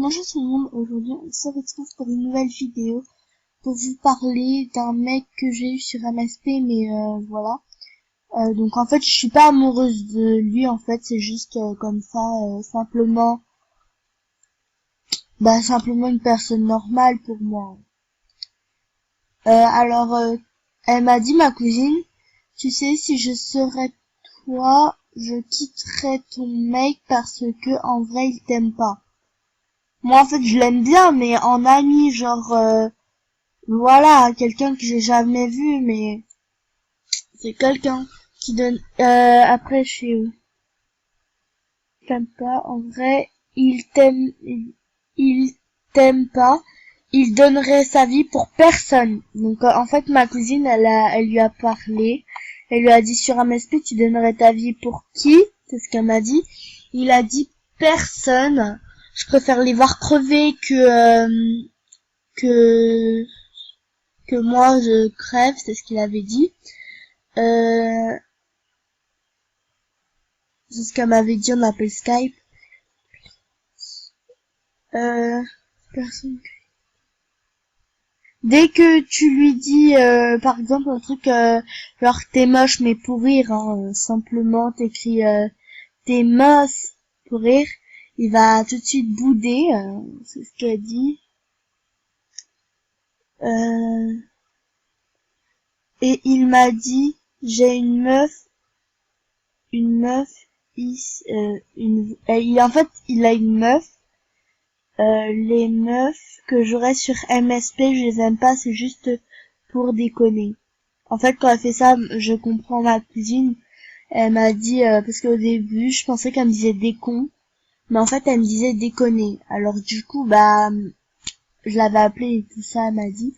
Bonjour tout le monde, aujourd'hui on se retrouve pour une nouvelle vidéo pour vous parler d'un mec que j'ai eu sur MSP, mais voilà. Donc en fait je suis pas amoureuse de lui, en fait c'est juste comme ça, simplement une personne normale pour moi. Elle m'a dit, ma cousine, tu sais, si je serais toi, je quitterais ton mec parce que en vrai il t'aime pas. Moi en fait je l'aime bien, mais en ami, genre voilà, quelqu'un que j'ai jamais vu, mais c'est quelqu'un qui donne. Après, je sais où. T'aime pas, en vrai, il t'aime pas. Il donnerait sa vie pour personne. Donc en fait, ma cousine, elle lui a parlé. Elle lui a dit sur MSP, tu donnerais ta vie pour qui? C'est ce qu'elle m'a dit. Il a dit personne. Je préfère les voir crever que que moi je crève, c'est ce qu'il avait dit. Euh, c'est ce qu'elle m'avait dit, on appelle Skype. Euh, personne. Dès que tu lui dis, par exemple, un truc genre t'es moche mais pour rire, hein, simplement t'écris t'es moche pour rire, il va tout de suite bouder, c'est ce qu'elle dit. Euh, et il m'a dit, j'ai une meuf, en fait, il a une meuf. Les meufs que j'aurais sur MSP, je les aime pas, c'est juste pour déconner. En fait, quand elle fait ça, je comprends ma cousine. Elle m'a dit, parce qu'au début, je pensais qu'elle me disait des cons, mais en fait, elle me disait déconner. Alors du coup, bah, je l'avais appelée et tout ça, elle m'a dit.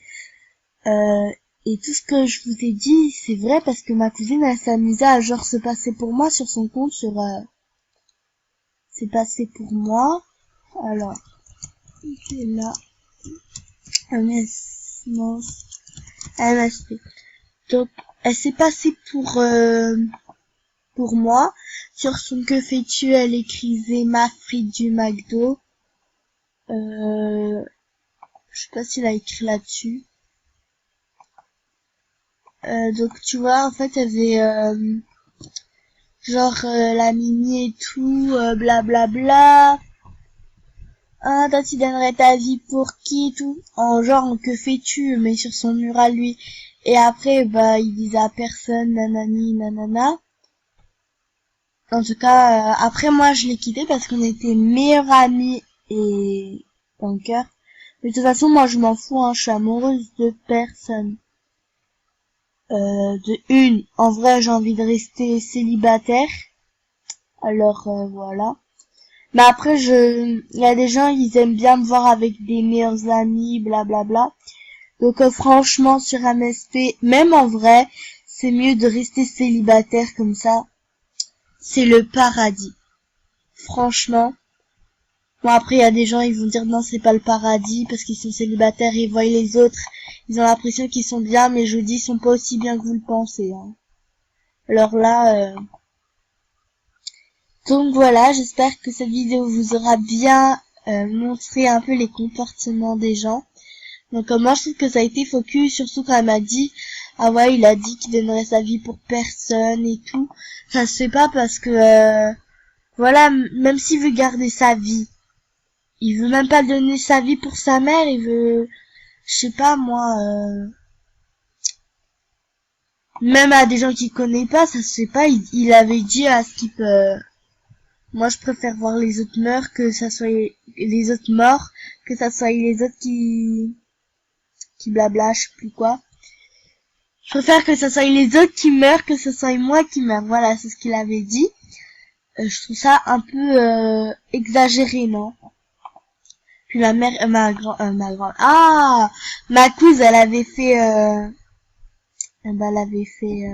Euh, et tout ce que je vous ai dit, c'est vrai parce que ma cousine, elle s'amusait à genre se passer pour moi sur son compte, c'est passé pour moi. Alors, c'est là. Non, MSP. Donc, elle s'est passée pour moi. Sur son que fais-tu, elle écrivait ma frite du McDo. Je sais pas s'il a écrit là-dessus. Donc, tu vois, en fait, elle avait la mimi et tout, blablabla. Ah, toi, tu donnerais ta vie pour qui, tout. En genre, que fais-tu, mais sur son mur à lui. Et après, bah, il disait à personne, nanani, nanana. En tout cas, après moi je l'ai quitté parce qu'on était meilleurs amis et dans le cœur. Mais de toute façon, moi je m'en fous, hein, je suis amoureuse de personne. En vrai j'ai envie de rester célibataire. Alors voilà. Mais après il y a des gens ils aiment bien me voir avec des meilleurs amis, blablabla. Donc franchement sur MSP, même en vrai, c'est mieux de rester célibataire comme ça. C'est le paradis. Franchement. Bon, après, il y a des gens, ils vont dire non, c'est pas le paradis parce qu'ils sont célibataires, ils voient les autres, ils ont l'impression qu'ils sont bien, mais je vous dis, ils sont pas aussi bien que vous le pensez, hein. Alors là, donc voilà, j'espère que cette vidéo vous aura bien montré un peu les comportements des gens. Donc moi, je trouve que ça a été focus, surtout quand elle m'a dit, ah ouais, il a dit qu'il donnerait sa vie pour personne et tout. Ça se fait pas parce que, voilà, même s'il veut garder sa vie, il veut même pas donner sa vie pour sa mère, il veut, je sais pas moi, même à des gens qu'il connaît pas, ça se fait pas. Il avait dit à Skip, moi je préfère voir les autres morts que ça soit les autres morts, que ça soit les autres qui blabla, je sais plus quoi. Je préfère que ça soit les autres qui meurent que ce soit moi qui meurs. Voilà, c'est ce qu'il avait dit. Je trouve ça un peu exagéré, non? Puis ma mère, ma cousine, elle avait fait, elle avait fait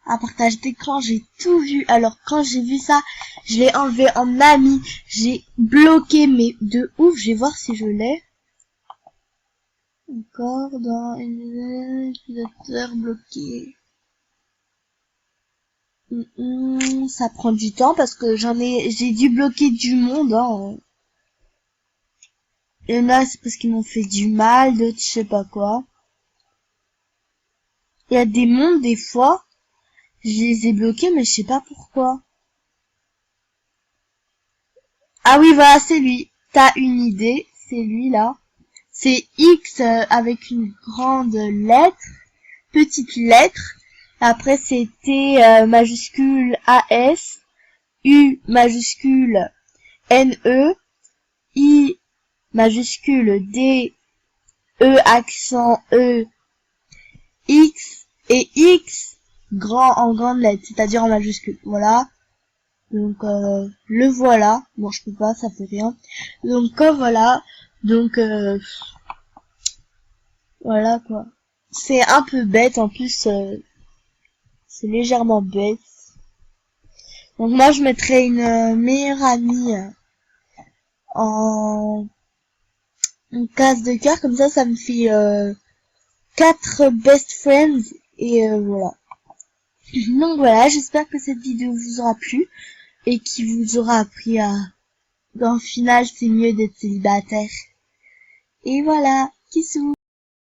un partage d'écran, j'ai tout vu. Alors quand j'ai vu ça, je l'ai enlevé en ami, j'ai bloqué, mais de ouf, je vais voir si je l'ai. Encore dans utilisateur bloqué. Ça prend du temps parce que j'ai dû bloquer du monde, hein. Il y en a, c'est parce qu'ils m'ont fait du mal, d'autres, je sais pas quoi. Il y a des mondes, des fois, je les ai bloqués, mais je sais pas pourquoi. Ah oui, voilà, c'est lui. T'as une idée, c'est lui, là. C'est X avec une grande lettre, petite lettre. Après, c'est T majuscule AS, U majuscule NE, I majuscule D, E accent E, X et X grand en grande lettre, c'est-à-dire en majuscule. Voilà. Donc le voilà. Bon, je peux pas, ça fait rien. Donc voilà. Donc voilà quoi. C'est un peu bête en plus. C'est légèrement bête. Donc moi je mettrais une meilleure amie en une case de cœur, comme ça me fait 4 best friends et voilà. Donc voilà, j'espère que cette vidéo vous aura plu et qui vous aura appris à dans le final c'est mieux d'être célibataire. Et voilà, bisous.